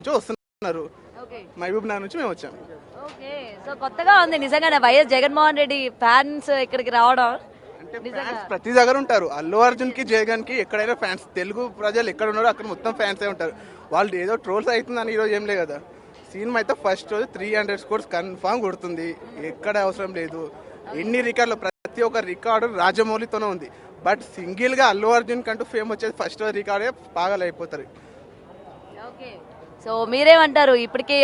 నుంచి వస్తున్నారు. మహబూబ్ నగర్ నుంచి మేము వచ్చాము. ఓకే, సో కొత్తగా ఉంది నిజంగానే వైఎస్ జగన్మోహన్ రెడ్డి ఫ్యాన్స్ ఇక్కడికి రావడం. అంటే ఫ్యాన్స్ ప్రతి దగ్గర ఉంటారు. అల్లు అర్జున్ కి జగన్ కి ఎక్కడైనా ఫ్యాన్స్, తెలుగు ప్రజలు ఎక్కడ ఉన్నారో అక్కడ మొత్తం ఫ్యాన్సే ఉంటారు. వాళ్ళు ఏదో ట్రోల్స్ అవుతుందని ఈరోజు ఏం లేదు కదా. సినిమా అయితే ఫస్ట్ రోజు 300 crores కన్ఫామ్ కొడుతుంది. ఎక్కడ అవసరం లేదు. ఎన్ని రికార్డులు, ప్రతి ఒక్క రికార్డు రాజమౌళితోనే ఉంది. బట్ సింగిల్ గా అల్లు అర్జున్ కంటూ ఫేమ్ వచ్చేది ఫస్ట్ రోజు రికార్డే పాగలైపోతారు. ఓకే, సో మీరేమంటారు? ఇప్పటికీ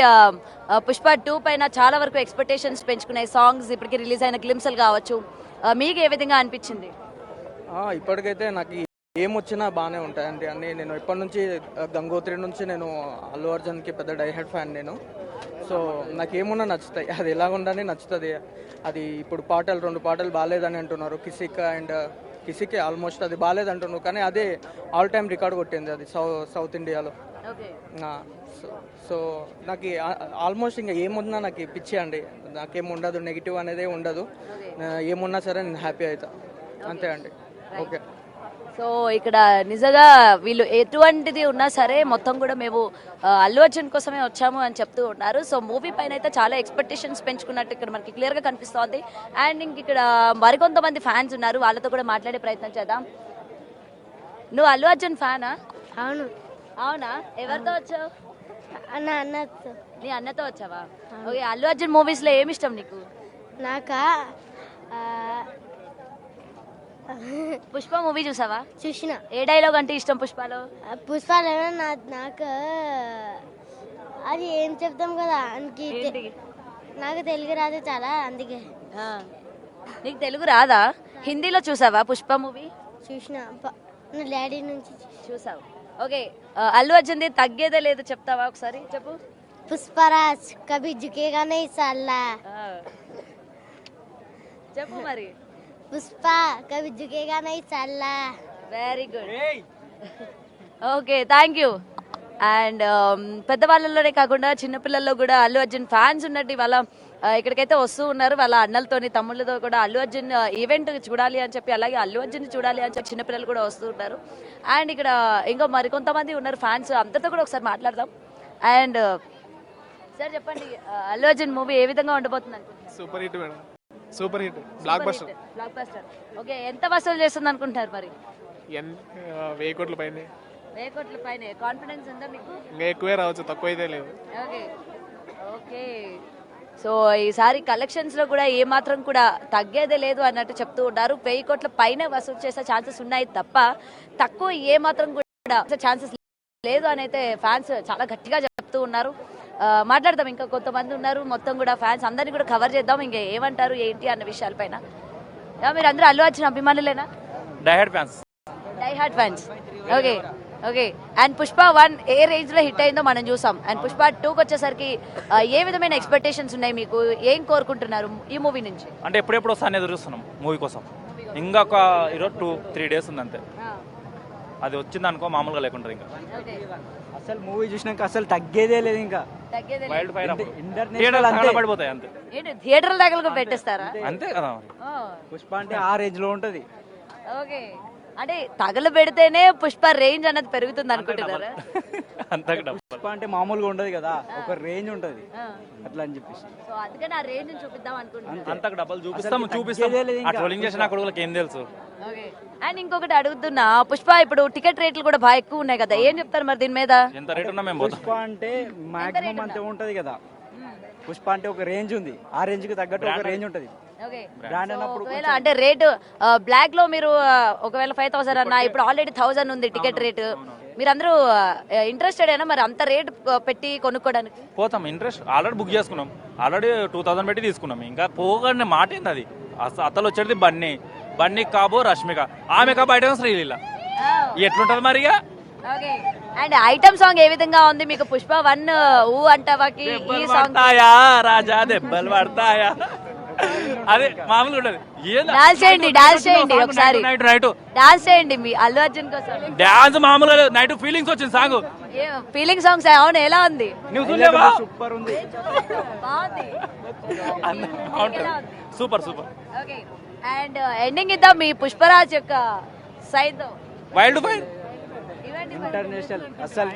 పుష్ప 2 పైన చాలా వరకు ఎక్స్పెక్టేషన్స్ పెంచుకున్నాయి. సాంగ్స్ ఇప్పటికీ రిలీజ్ అయిన గ్లిమ్స్లు కావచ్చు, మీకు ఏ విధంగా అనిపించింది? ఇప్పటికైతే నాకు ఏమొచ్చినా బాగానే ఉంటాయండి అన్నీ. నేను ఇప్పటి నుంచి గంగోత్రి నుంచి నేను అల్లు అర్జున్కి పెద్ద డైహెడ్ ఫ్యాన్ నేను. సో నాకు ఏమున్నా నచ్చుతాయి, అది ఎలాగుండానే నచ్చుతుంది. అది ఇప్పుడు పాటలు 2 పాటలు బాగాలేదని అంటున్నారు. కిసికే ఆల్మోస్ట్ అది బాగాలేదంటున్నారు, కానీ అదే ఆల్ టైమ్ రికార్డ్ కొట్టింది అది సౌత్ ఇండియాలో. సో నాకు ఆల్మోస్ట్ ఇంకా ఏమున్నా నాకు పిచ్చి అండి. నాకేం ఉండదు, నెగిటివ్ అనేది ఉండదు. ఏమున్నా సరే నేను హ్యాపీ అవుతా, అంతే అండి. ఓకే, సో ఇక్కడ నిజంగా వీళ్ళు ఎటువంటిది ఉన్నా సరే మొత్తం కూడా మేము అల్లు అర్జున్ కోసమే వచ్చాము అని చెప్తూ ఉన్నారు. సో మూవీ పైన అయితే చాలా ఎక్స్పెక్టేషన్స్ పెంచుకున్నట్టు ఇక్కడ మనకి క్లియర్గా కనిపిస్తోంది. అండ్ ఇంక ఇక్కడ మరికొంతమంది ఫ్యాన్స్ ఉన్నారు, వాళ్ళతో కూడా మాట్లాడే ప్రయత్నం చేద్దాం. నువ్వు అల్లు అర్జున్ ఫ్యానా? అవును. అవునా, ఎవరితో వచ్చావు? అన్నతో. నీ అన్నతో వచ్చావా? ఓకే, అల్లు అర్జున్ మూవీస్ లో ఏమి ఇష్టం నీకు? నాకా పుష్ప మూవీ చూసావా? చూసిన. ఏ డైలాగ్ అంటే ఇష్టం పుష్పలో? పుష్పాలు నాకు అది ఏం చెప్తాం కదా, నాకు తెలుగు రాదు చాలా, అందుకే. నీకు తెలుగు రాదా? హిందీలో చూసావా పుష్ప మూవీ? చూసిన, డాడీ నుంచి చూసావు. ఓకే, అల్లు అర్జున్ది తగ్గేదే లేదు చెప్తావా ఒకసారి? చెప్పు. పుష్పరాజ్ కభీ జుకేగా నహీ సాలా. చెప్పు మరి. పుష్ప కభీ జుకేగా నహీ సాలా. Very good. Okay, thank you. And పెద్దవాళ్ళలోనే కాకుండా చిన్నపిల్లల్లో కూడా అల్లు అర్జున్ ఫ్యాన్స్ ఉన్నట్టు ఇవాళ ఇక్కడికైతే వస్తూ ఉన్నారు. వాళ్ళ అన్నలతోని తమ్ముళ్ళతో కూడా అల్లు అర్జున్ ఈవెంట్ చూడాలి అని చెప్పి, అలాగే అల్లు అర్జున్ చూడాలి అని చెప్పి చిన్నపిల్లలు కూడా వస్తూ ఉన్నారు. అండ్ ఇక్కడ ఇంకా మరికొంతమంది ఉన్నారు ఫ్యాన్స్, అందరితో కూడా ఒకసారి మాట్లాడదాం. అండ్ సార్ చెప్పండి, అల్లు అర్జున్ మూవీ ఏ విధంగా ఉండబోతుంది అనుకుంటున్నారు? Super hit madam, super hit, block buster. Okay, ఎంత వసూలు చేస్తుంది అనుకుంటున్నారు మరి? 1000 కోట్ల పైన. 1000 కోట్ల పైన కాన్ఫిడెన్స్ ఉందా మీకు? ఇంకా ఎక్కువే రావచ్చు, తక్కువ అయితే లేదు. ఓకే ఓకే, సో ఈసారి కలెక్షన్స్ లో కూడా ఏ మాత్రం కూడా తగ్గేదే లేదు అన్నట్టు చెప్తూ ఉన్నారు. 1000 కోట్ల పైన వసూలు చేసే ఛాన్సెస్ ఉన్నాయి తప్ప తక్కువ ఏ మాత్రం కూడా ఛాన్సెస్ లేదు అని అయితే ఫ్యాన్స్ చాలా గట్టిగా చెప్తూ ఉన్నారు. మాట్లాడదాం, ఇంకా కొంతమంది ఉన్నారు, మొత్తం కూడా ఫ్యాన్స్ అందరినీ కూడా కవర్ చేద్దాం. ఇంకా ఏమంటారు ఏంటి అన్న విషయాలపైన. మీరు అందరూ అల్లు అర్జున్ అభిమానులేనా? Die hard fans. Okay okay, and Pushpa 1 ఏ రేంజ్ లో హిట్ అయిందో మనం చూసాం. అండ్ పుష్ప 2కి వచ్చేసరికి ఏ విధమైన ఎక్స్పెక్టేషన్స్ ఉన్నాయి మీకు? ఏం కోరుకుంటున్నారు ఈ మూవీ నుంచి? అంటే ఎప్పుడెప్పుడు వస్తాను ఎదురు చూస్తున్నాం మూవీ కోసం. ఇంకా ఒక 2-3 డేస్ ఉంది అంతే. అది వచ్చింది అనుకో మామూలుగా లేకుంటుంది. ఇంకా అసలు మూవీ చూసినాక అసలు తగ్గేదే లేదు. ఇంకా వైల్డ్ ఫైర్ పడిపోతాయి అంతే. థియేటర్ దగ్గర పెట్టేస్తారా? అంతే కదా. పుష్ప అంటే ఆ రేంజ్ లో ఉంటది. ఓకే, అంటే తగలు పెడితేనే పుష్ప రేంజ్ అనేది పెరుగుతుంది అనుకుంటున్నారా? పుష్ప అంటే మామూలుగా ఉండదు కదా, ఒక రేంజ్ ఉంటది అట్లా అని చెప్పేసి. సో అందుకని ఆ రేంజ్ చూపిద్దాం అనుకుంటున్నాను. అంతకు డబ్బులు చూపిస్తాం. ట్రోలింగ్ చేసిన కొడుకులకు ఏం తెలుసు. అండ్ ఇంకొకటి అడుగుతున్నా, పుష్ప ఇప్పుడు టికెట్ రేట్లు కూడా బాగా ఎక్కువ ఉన్నాయి కదా, ఏం చెప్తారు మరి దీని మీద? ఎంత రేట్ ఉన్నా మేము పుష్ప అంటే మాక్సిమం అంతే ఉంటది కదా. పుష్ప అంటే ఒక రేంజ్ ఉంది, ఆ రేంజ్ కి తగ్గట్టు ఒక రేంజ్ ఉంటది. అంటే రేటు బ్లాక్ లో మీరు ఒకవేళ 5000 అన్నా, ఇప్పుడు ఆల్రెడీ 1000 ఉంది టికెట్ రేటు. మీరందరూ ఇంట్రెస్టెడ్ అయినా మరి అంత రేట్ పెట్టి కొనుక్కోవడానికి? పోతాం, ఇంట్రెస్ట్ ఆల్రెడీ బుక్ చేసుకున్నాం, ఆల్రెడీ 2000 పెట్టి తీసుకున్నాం. ఇంకా పోగానే మాట ఏంది అది. అసలు వచ్చేది బన్నీ కాబో రష్మిక, ఆమె కాబో ఐటమ్ శ్రీలీల, ఎట్లుంటది మరి? అండ్ ఐటమ్ సాంగ్ ఏ విధంగా ఉంది మీకు? పుష్ప 1 ఊ అంటావాకి ఈ సాంగ్ రాజా దెబ్బలు పడతాయా, అదే మామూలుగా ఉంటది. డాన్స్ చేయండి ఒకసారి, డాన్స్ చేయండి మీ అల్లు అర్జున్ కోసం. డాన్స్ మామూలుగా నైట్ ఫీలింగ్స్ వచ్చింది సాంగ్. ఫీలింగ్ సాంగ్స్ అవును, ఎలా ఉంది? సూపర్ ఉంది, సూపర్. ఓకే, అండ్ ఎండింగ్ ఇద్దాం మీ పుష్పరాజ్ యొక్క సైడ్. వైల్డ్ ఫైర్ ఇంటర్నేషనల్ అసలు